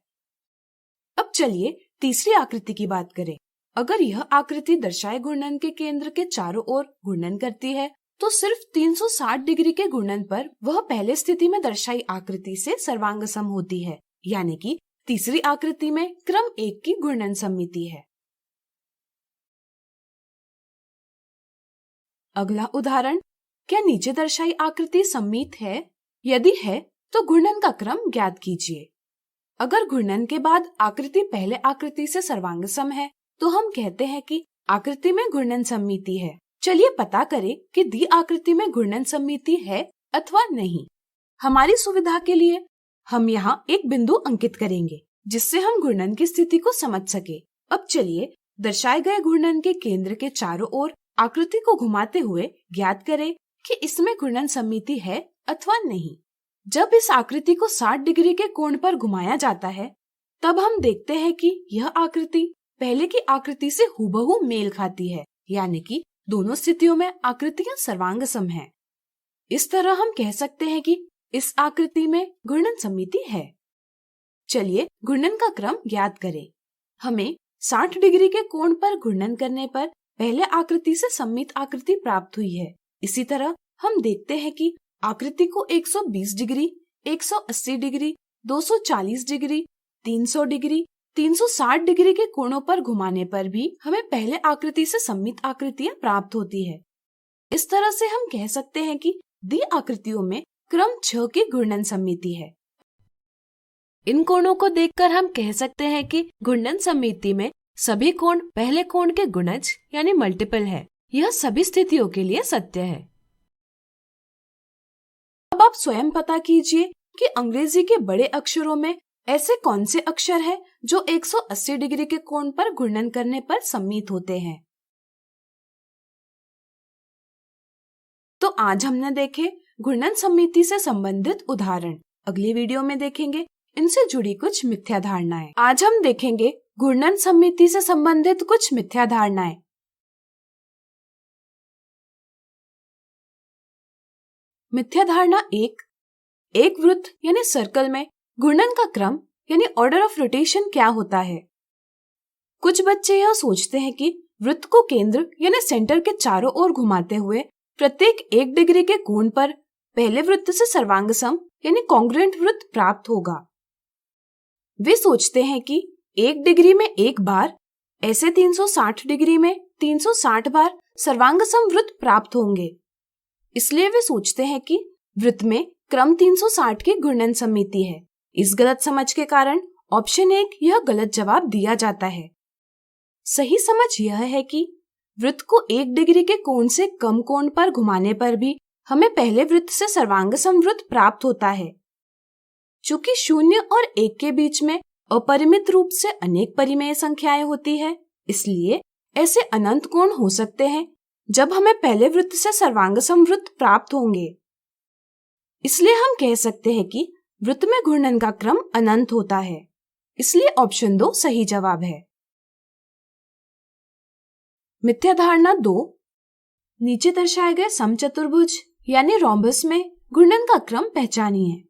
अब चलिए तीसरी आकृति की बात करें। अगर यह आकृति दर्शाए घूर्णन के केंद्र के चारों ओर घूर्णन करती है तो सिर्फ 360 डिग्री के घूर्णन पर वह पहले स्थिति में दर्शाई आकृति से सर्वांगसम होती है, यानी कि तीसरी आकृति में क्रम 1 की घूर्णन सममिति है। अगला उदाहरण, क्या नीचे दर्शाई आकृति सममित है? यदि है तो घूर्णन का क्रम ज्ञात कीजिए। अगर घूर्णन के बाद आकृति पहले आकृति से सर्वांगसम है तो हम कहते हैं कि आकृति में घूर्णन सममिति है। चलिए पता करें कि दी आकृति में घूर्णन सममिति है अथवा नहीं। हमारी सुविधा के लिए हम यहाँ एक बिंदु अंकित करेंगे जिससे हम घूर्णन की स्थिति को समझ सके। अब चलिए दर्शाए गए घूर्णन के केंद्र के चारों ओर आकृति को घुमाते हुए ज्ञात करें कि इसमें घूर्णन सममिति है अथवा नहीं। जब इस आकृति को 60 डिग्री के कोण पर घुमाया जाता है तब हम देखते हैं कि यह आकृति पहले की आकृति से हूबहू मेल खाती है, यानी कि दोनों स्थितियों में आकृतियां सर्वांगसम हैं। इस तरह हम कह सकते हैं कि इस आकृति में घूर्णन सममिति है। चलिए घूर्णन का क्रम ज्ञात करें। हमें 60 डिग्री के कोण पर घूर्णन करने पर पहले आकृति से सममित आकृति प्राप्त हुई है। इसी तरह हम देखते हैं कि आकृति को 120 degree, 180 degree, 240 degree, 300 degree, 360 degree के कोणों पर घुमाने पर भी हमें पहले आकृति से सममित आकृतियां प्राप्त होती है। इस तरह से हम कह सकते हैं कि दी आकृतियों में क्रम 6 की घूर्णन सममिति है। इन कोणों को देखकर हम कह सकते हैं कि घूर्णन सममिति में सभी कोण पहले कोण के गुणज यानी मल्टीपल है। यह सभी स्थितियों के लिए सत्य है। अब आप स्वयं पता कीजिए कि अंग्रेजी के बड़े अक्षरों में ऐसे कौन से अक्षर हैं जो 180 डिग्री के कोण पर घूर्णन करने पर सममित होते हैं। तो आज हमने देखे घूर्णन सममिति से संबंधित उदाहरण। अगली वीडियो में देखेंगे इनसे जुड़ी कुछ मिथ्या धारणाएं। आज हम देखेंगे घूर्णन सममिति से संबंधित कुछ मिथ्या धारणाएं। मिथ्या धारणा 1, एक वृत्त यानी सर्कल में घूर्णन का क्रम यानी ऑर्डर ऑफ रोटेशन क्या होता है? कुछ बच्चे यह सोचते हैं कि वृत्त को केंद्र यानी सेंटर के चारों ओर घुमाते हुए प्रत्येक 1 डिग्री के कोण पर पहले वृत्त से सर्वांगसम यानी कॉन्ग्रुएंट वृत्त प्राप्त होगा। वे सोचते हैं कि 1 डिग्री में एक बार, ऐसे 360 डिग्री में 360 बार सर्वांगसम वृत्त प्राप्त होंगे। इसलिए वे सोचते हैं कि वृत्त में क्रम 360 की घूर्णन सममिति है। इस गलत समझ के कारण ऑप्शन 1 यह गलत जवाब दिया जाता है। सही समझ यह है कि वृत्त को 1 डिग्री के कोण से कम कोण पर घुमाने पर भी हमें पहले वृत्त से सर्वांगसम वृत्त प्राप्त होता है। चूंकि 0 और 1 के बीच में अपरिमित रूप से अनेक परिमेय संख्याएं होती है, इसलिए ऐसे अनंत कोण हो सकते हैं जब हमें पहले वृत्त से सर्वांगसम वृत्त प्राप्त होंगे। इसलिए हम कह सकते हैं कि वृत्त में घूर्णन का क्रम अनंत होता है। इसलिए ऑप्शन 2 सही जवाब है। मिथ्या धारणा 2, नीचे दर्शाए गए समचतुर्भुज यानी रोम्बस में घूर्णन का क्रम पहचानिए।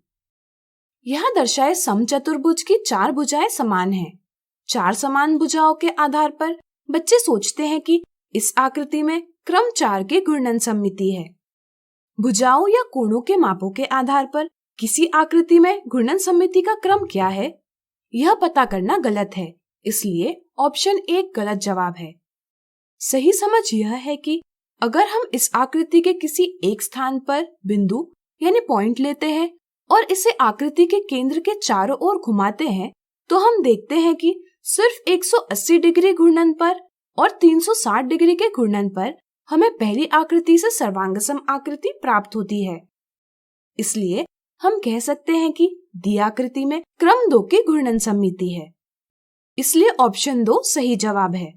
यहाँ दर्शाए समचतुर्भुज की 4 भुजाएं समान हैं। 4 समान भुजाओं के आधार पर बच्चे सोचते हैं कि इस आकृति में क्रम 4 की घूर्णन सममिति है। भुजाओं या कोणों के मापों के आधार पर किसी आकृति में घूर्णन सममिति का क्रम क्या है, यह पता करना गलत है। इसलिए ऑप्शन 1 गलत जवाब है। सही समझ यह है कि अगर हम इस आकृति के किसी एक स्थान पर बिंदु यानी पॉइंट लेते हैं और इसे आकृति के केंद्र के चारों ओर घुमाते हैं तो हम देखते हैं कि सिर्फ 180 डिग्री घूर्णन पर और 360 डिग्री के घूर्णन पर हमें पहली आकृति से सर्वांगसम आकृति प्राप्त होती है। इसलिए हम कह सकते हैं कि दी आकृति में क्रम 2 की घूर्णन सममिति है। इसलिए ऑप्शन 2 सही जवाब है।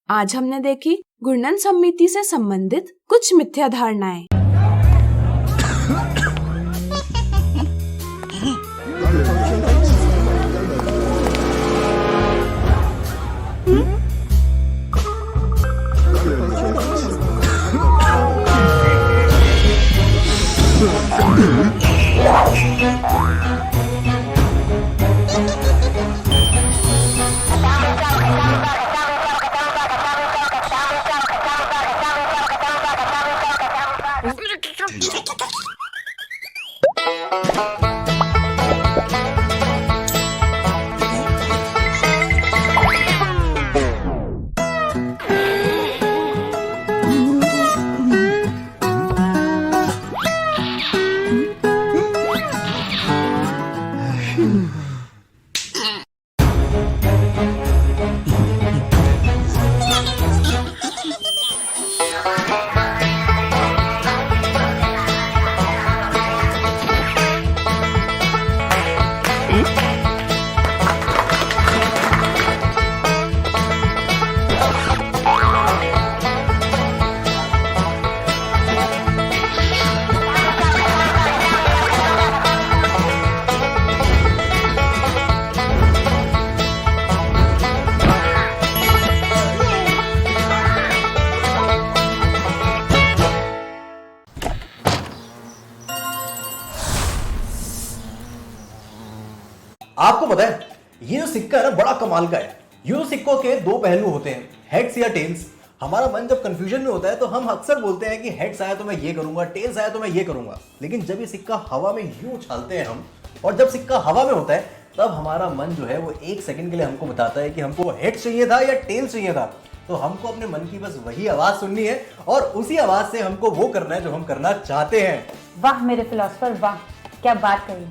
आज हमने देखी घूर्णन सममिति से संबंधित कुछ मिथ्या धारणाएं। आपको पता है ये जो सिक्का है ना बड़ा कमाल का है। ये सिक्कों के दो पहलू होते हैं, हेड्स या टेल्स। हमारा मन जब कंफ्यूजन में होता है तो हम अक्सर बोलते हैं कि हेड्स आया तो मैं ये करूंगा, टेल्स आया तो मैं ये करूंगा। लेकिन जब ये सिक्का हवा में यूं उछालते हैं हम, और जब सिक्का हवा में होता है तब हमारा मन जो है वो एक सेकंड के लिए हमको बताता है कि हमको हेड्स चाहिए था या टेल्स चाहिए था। तो हमको अपने मन की बस वही आवाज सुननी है और उसी आवाज से हमको वो करना है जो हम करना चाहते हैं। वाह मेरे फिलोसफर, वाह क्या बात कही।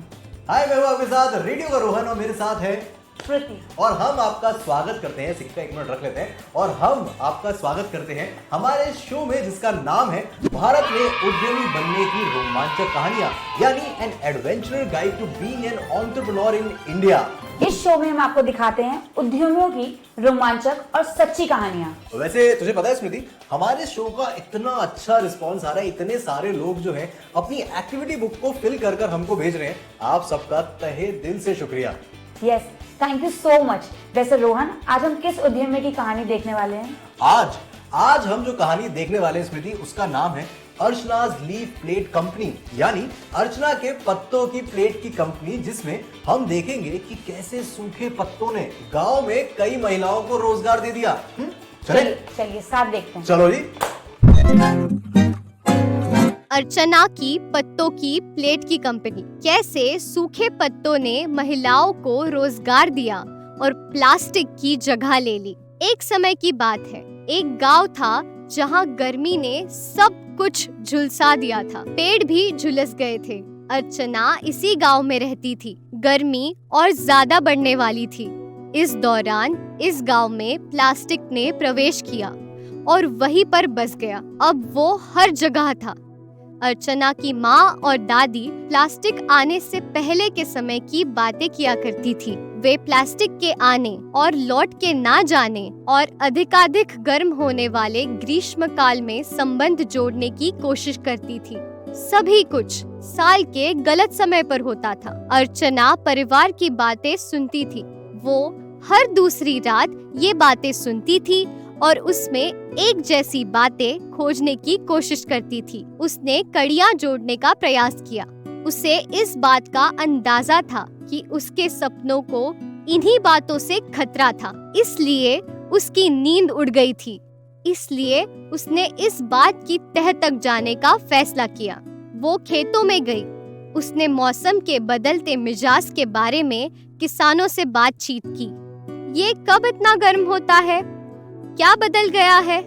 हाय, मैं हूं आपके साथ रेडियो का रोहन और मेरे साथ है प्रीति। और हम आपका स्वागत करते हैं, सिक्का एक मिनट रख लेते हैं, और हम आपका स्वागत करते हैं हमारे शो में जिसका नाम है भारत में उद्यमी बनने की रोमांचक कहानियां, यानी an adventurer guide to being an entrepreneur in India. इस शो में हम आपको दिखाते हैं उद्यमियों की रोमांचक और सच्ची कहानियां। वैसे तुझे पता है स्मृति, हमारे शो का इतना अच्छा रिस्पांस आ रहा है, इतने सारे लोग जो हैं अपनी एक्टिविटी बुक को फिल कर कर हमको भेज रहे हैं। आप सबका तहे दिल से शुक्रिया। Yes, thank you so much. वैसे रोहन, आज हम किस उद्यमी की कहानी देखने वाले हैं? आज हम जो कहानी देखने वाले हैं स्मृति, उसका नाम है अर्चनाज लीफ प्लेट कंपनी, यानी अर्चना के पत्तों की प्लेट की कंपनी, जिसमें हम देखेंगे कि कैसे सूखे पत्तों ने गांव में कई महिलाओं को रोजगार दे दिया। चलिए साथ देखते हैं। चलो जी। अर्चना की पत्तों की प्लेट की कंपनी, कैसे सूखे पत्तों ने महिलाओं को रोजगार दिया और प्लास्टिक की जगह ले ली। एक समय की बात है, एक गांव था जहां गर्मी ने सब कुछ झुलसा दिया था, पेड़ भी झुलस गए थे। अर्चना इसी गांव में रहती थी। गर्मी और ज्यादा बढ़ने वाली थी। इस दौरान इस गांव में प्लास्टिक ने प्रवेश किया और वहीं पर बस गया। अब वो हर जगह था। अर्चना की माँ और दादी प्लास्टिक आने से पहले के समय की बातें किया करती थी। वे प्लास्टिक के आने और लौट के ना जाने और अधिकाधिक गर्म होने वाले ग्रीष्म काल में संबंध जोड़ने की कोशिश करती थी। सभी कुछ साल के गलत समय पर होता था। अर्चना परिवार की बातें सुनती थी। वो हर दूसरी रात ये बातें सुनती थी और उसमें एक जैसी बातें खोजने की कोशिश करती थी। उसने कड़ियां जोड़ने का प्रयास किया। उसे इस बात का अंदाजा था कि उसके सपनों को इन्हीं बातों से खतरा था, इसलिए उसकी नींद उड़ गई थी। इसलिए उसने इस बात की तह तक जाने का फैसला किया। वो खेतों में गई। उसने मौसम के बदलते मिजाज के बारे में किसानों से बातचीत की। ये कब इतना गर्म होता है? क्या बदल गया है?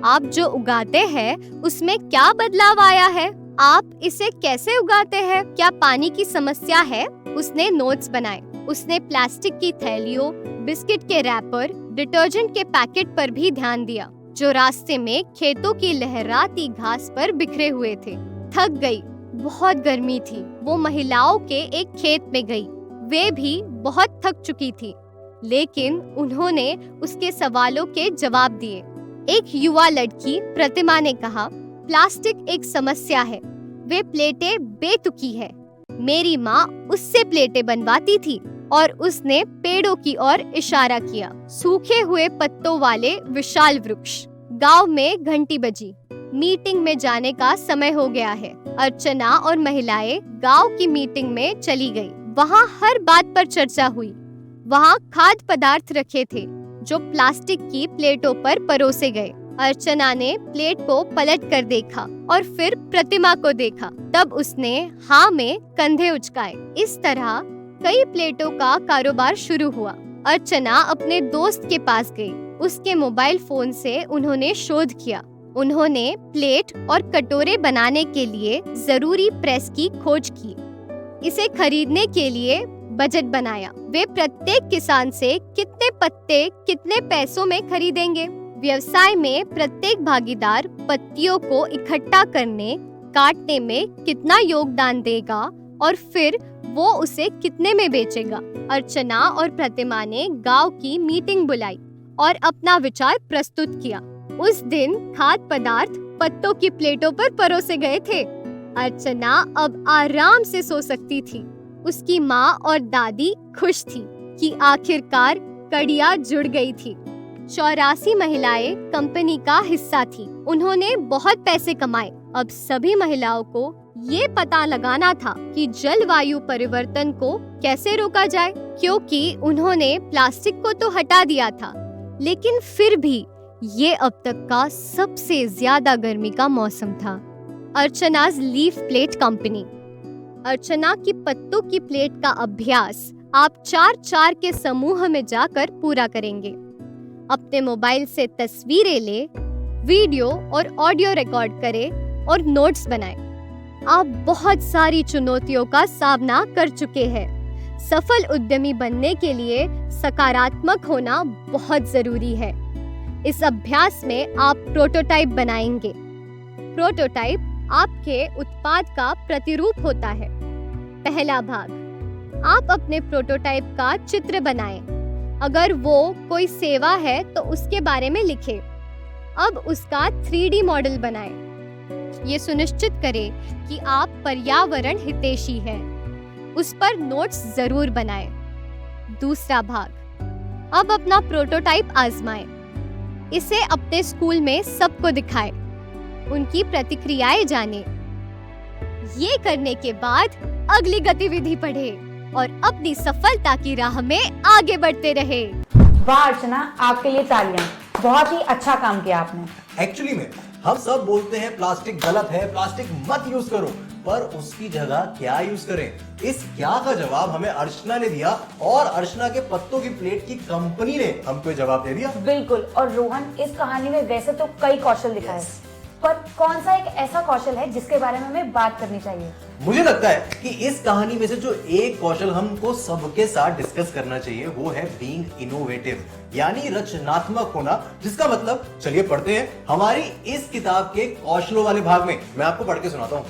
आप जो उगाते हैं उसमें क्या बदलाव आया है? आप इसे कैसे उगाते हैं? क्या पानी की समस्या है? उसने नोट्स बनाए। उसने प्लास्टिक की थैलियों, बिस्किट के रैपर, डिटर्जेंट के पैकेट पर भी ध्यान दिया, जो रास्ते में खेतों की लहराती घास पर बिखरे हुए थे। थक गई, बहुत गर्मी थी। वो महिलाओं के एक खेत में गई। वे भी बहुत थक चुकी थी, लेकिन उन्होंने उसके सवालों के जवाब दिए। एक युवा लड़की प्रतिमा ने कहा, प्लास्टिक एक समस्या है, वे प्लेटें बेतुकी है। मेरी माँ उससे प्लेटें बनवाती थी और उसने पेड़ों की ओर इशारा किया। सूखे हुए पत्तों वाले विशाल वृक्ष। गांव में घंटी बजी। मीटिंग में जाने का समय हो गया है। अर्चना और महिलाएं गांव की मीटिंग में चली गई। वहाँ हर बात पर चर्चा हुई। वहाँ खाद्य पदार्थ रखे थे जो प्लास्टिक की प्लेटों पर परोसे गए। अर्चना ने प्लेट को पलट कर देखा और फिर प्रतिमा को देखा। तब उसने हाँ में कंधे उचकाए। इस तरह कई प्लेटों का कारोबार शुरू हुआ। अर्चना अपने दोस्त के पास गई। उसके मोबाइल फोन से उन्होंने शोध किया। उन्होंने प्लेट और कटोरे बनाने के लिए जरूरी प्रेस की खोज की। इसे खरीदने के लिए बजट बनाया। वे प्रत्येक किसान से कितने पत्ते कितने पैसों में खरीदेंगे। व्यवसाय में प्रत्येक भागीदार पत्तियों को इकट्ठा करने, काटने में कितना योगदान देगा और फिर वो उसे कितने में बेचेगा। अर्चना और प्रतिमा ने गांव की मीटिंग बुलाई और अपना विचार प्रस्तुत किया। उस दिन खाद्य पदार्थ पत्तों की प्लेटों पर परोसे गए थे। अर्चना अब आराम से सो सकती थी। उसकी माँ और दादी खुश थी कि आखिरकार कड़िया जुड़ गई थी। 84 महिलाएं कंपनी का हिस्सा थी। उन्होंने बहुत पैसे कमाए। अब सभी महिलाओं को ये पता लगाना था कि जलवायु परिवर्तन को कैसे रोका जाए, क्योंकि उन्होंने प्लास्टिक को तो हटा दिया था, लेकिन फिर भी ये अब तक का सबसे ज्यादा गर्मी का मौसम था। अर्चना's लीफ प्लेट कंपनी। अर्चना की पत्तों की प्लेट का अभ्यास आप 4-4 के समूह में जाकर पूरा करेंगे। अपने मोबाइल से तस्वीरें ले, वीडियो और ऑडियो रिकॉर्ड करें और नोट्स बनाएं। आप बहुत सारी चुनौतियों का सामना कर चुके हैं। सफल उद्यमी बनने के लिए सकारात्मक होना बहुत जरूरी है। इस अभ्यास में आप प्रोटोटाइप बनाएंगे। प्रोटोटाइप आपके उत्पाद का प्रतिरूप होता है। पहला भाग, आप अपने प्रोटोटाइप का चित्र बनाएं। अगर वो कोई सेवा है तो उसके बारे में लिखें। अब उसका 3D मॉडल बनाएं। ये सुनिश्चित करें कि आप पर्यावरण हितैषी हैं। उस पर नोट्स जरूर बनाएं। दूसरा भाग, अब अपना प्रोटोटाइप आजमाएं। इसे अपने स्कूल में सबको दिखाएं। उनकी प्रतिक्रियाएं जानें। ये करने के बाद अगली गतिविधि पढ़ें और अपनी सफलता की राह में आगे बढ़ते रहे। वाह अर्चना, आपके लिए तालियां। बहुत ही अच्छा काम किया आपने। एक्चुअली में हम सब बोलते हैं प्लास्टिक गलत है, प्लास्टिक मत यूज करो, पर उसकी जगह क्या यूज करें? इस क्या का जवाब हमें अर्चना ने दिया और अर्चना के पत्तों की प्लेट की कंपनी ने हमको जवाब दे दिया। बिल्कुल। और रोहन, इस कहानी में वैसे तो कई कौशल दिखाए, पर कौन सा एक ऐसा कौशल है जिसके बारे में हमें बात करनी चाहिए? मुझे लगता है कि इस कहानी में से जो एक कौशल हमको सबके साथ डिस्कस करना चाहिए वो है बीइंग इनोवेटिव, यानी रचनात्मक होना। जिसका मतलब, चलिए पढ़ते हैं हमारी इस किताब के कौशलों वाले भाग में। मैं आपको पढ़ के सुनाता हूँ।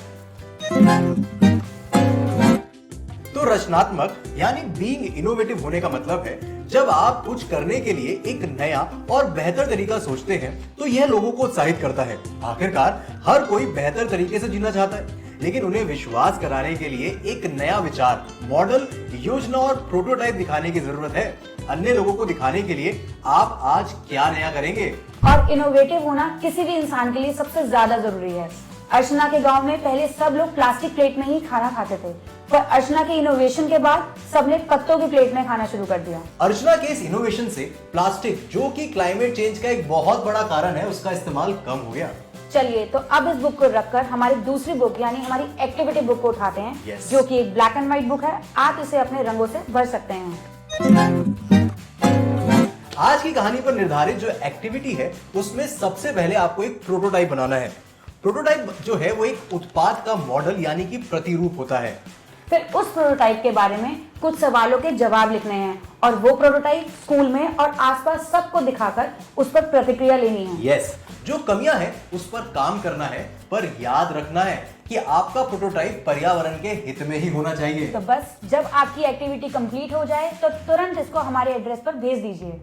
तो रचनात्मक यानी बीइंग इनोवेटिव होने का मतलब है जब आप कुछ करने के लिए एक नया और बेहतर तरीका सोचते हैं तो यह लोगों को उत्साहित करता है। आखिरकार हर कोई बेहतर तरीके से जीना चाहता है, लेकिन उन्हें विश्वास कराने के लिए एक नया विचार, मॉडल, योजना और प्रोटोटाइप दिखाने की जरूरत है। अन्य लोगों को दिखाने के लिए आप आज क्या नया करेंगे। और इनोवेटिव होना किसी भी इंसान के लिए सबसे ज्यादा जरूरी है। अर्चना के गांव में पहले सब लोग प्लास्टिक प्लेट में ही खाना खाते थे, पर अर्चना के इनोवेशन के बाद सबने पत्तों की प्लेट में खाना शुरू कर दिया। अर्चना के इस इनोवेशन से प्लास्टिक, जो कि क्लाइमेट चेंज का एक बहुत बड़ा कारण है, उसका इस्तेमाल कम हो गया। चलिए, तो अब इस बुक को रखकर हमारी दूसरी बुक यानी हमारी एक्टिविटी बुक को उठाते हैं। Yes. जो कि एक ब्लैक एंड व्हाइट बुक है। आप इसे अपने रंगों से भर सकते हैं। आज की कहानी पर निर्धारित जो एक्टिविटी है उसमें सबसे पहले आपको एक प्रोटोटाइप बनाना है। प्रोटोटाइप जो है वो एक उत्पाद का मॉडल यानी कि प्रतिरूप होता है। फिर उस प्रोटोटाइप के बारे में कुछ सवालों के जवाब लिखने हैं और वो प्रोटोटाइप स्कूल में और आसपास सबको दिखाकर उस पर प्रतिक्रिया लेनी है। यस, जो कमियां हैं उस पर काम करना है, पर याद रखना है कि आपका प्रोटोटाइप पर्यावरण के हित में ही होना चाहिए। तो बस जब आपकी एक्टिविटी कंप्लीट हो जाए तो तुरंत इसको हमारे एड्रेस पर भेज दीजिए।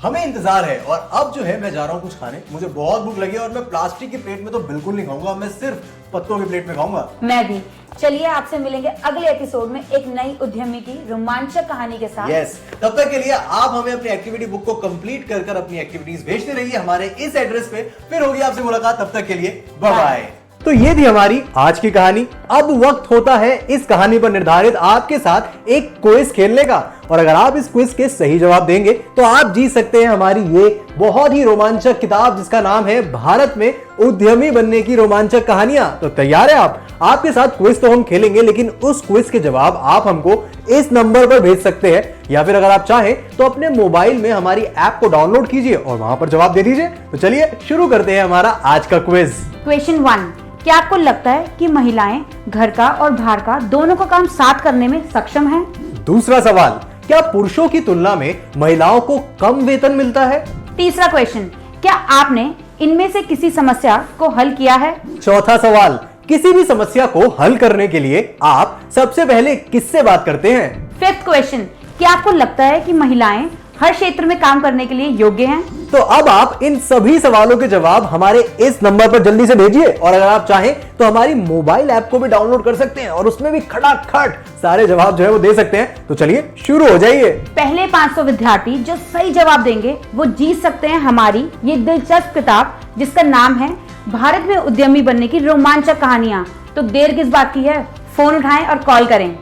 हमें इंतजार है। और अब जो है मैं जा रहा हूँ कुछ खाने, मुझे बहुत भूख लगी है और मैं प्लास्टिक की प्लेट में तो बिल्कुल नहीं खाऊंगा, मैं सिर्फ पत्तों की प्लेट में खाऊंगा। मैं भी। चलिए आपसे मिलेंगे अगले एपिसोड में एक नई उद्यमी की रोमांचक कहानी के साथ। यस, तब तक के लिए आप हमें अपनी एक्टिविटी बुक को कंप्लीट कर अपनी एक्टिविटीज भेजते रहिए हमारे इस एड्रेस पे। फिर होगी आपसे मुलाकात, तब तक के लिए बाय बाय। तो ये थी हमारी आज की कहानी। अब वक्त होता है इस कहानी पर निर्धारित आपके साथ एक क्विज खेलने का, और अगर आप इस क्विज के सही जवाब देंगे तो आप जीत सकते हैं हमारी ये बहुत ही रोमांचक किताब जिसका नाम है भारत में उद्यमी बनने की रोमांचक कहानियां। तो तैयार है आप? आपके साथ क्विज तो हम खेलेंगे, लेकिन उस क्विज के जवाब आप हमको इस नंबर पर भेज सकते हैं, या फिर अगर आप चाहें तो अपने मोबाइल में हमारी ऐप को डाउनलोड कीजिए और वहां पर जवाब दे दीजिए। तो चलिए शुरू करते हैं हमारा आज का क्विज। क्वेश्चन 1, क्या आपको लगता है कि महिलाएं घर का और बाहर का दोनों का काम साथ करने में सक्षम हैं? दूसरा सवाल, क्या पुरुषों की तुलना में महिलाओं को कम वेतन मिलता है? तीसरा क्वेश्चन, क्या आपने इनमें से किसी समस्या को हल किया है? चौथा सवाल, किसी भी समस्या को हल करने के लिए आप सबसे पहले किससे बात करते हैं? फिफ्थ क्वेश्चन, क्या आपको लगता है कि महिलाएं हर क्षेत्र में काम करने के लिए योग्य हैं? तो अब आप इन सभी सवालों के जवाब हमारे इस नंबर पर जल्दी से भेजिए, और अगर आप चाहें तो हमारी मोबाइल ऐप को भी डाउनलोड कर सकते हैं और उसमें भी खटाखट सारे जवाब जो है वो दे सकते हैं। तो चलिए शुरू हो जाइए। पहले 500 विद्यार्थी जो सही जवाब देंगे वो जीत सकते हैं हमारी ये दिलचस्प किताब जिसका नाम है भारत में उद्यमी बनने की रोमांचक कहानियां। तो देर किस बात की है, फोन उठाएं और कॉल करें।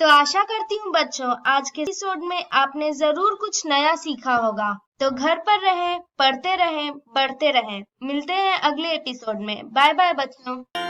तो आशा करती हूँ बच्चों आज के एपिसोड में आपने जरूर कुछ नया सीखा होगा। तो घर पर रहें, पढ़ते रहें, बढ़ते रहें। मिलते हैं अगले एपिसोड में। बाय बाय बच्चों।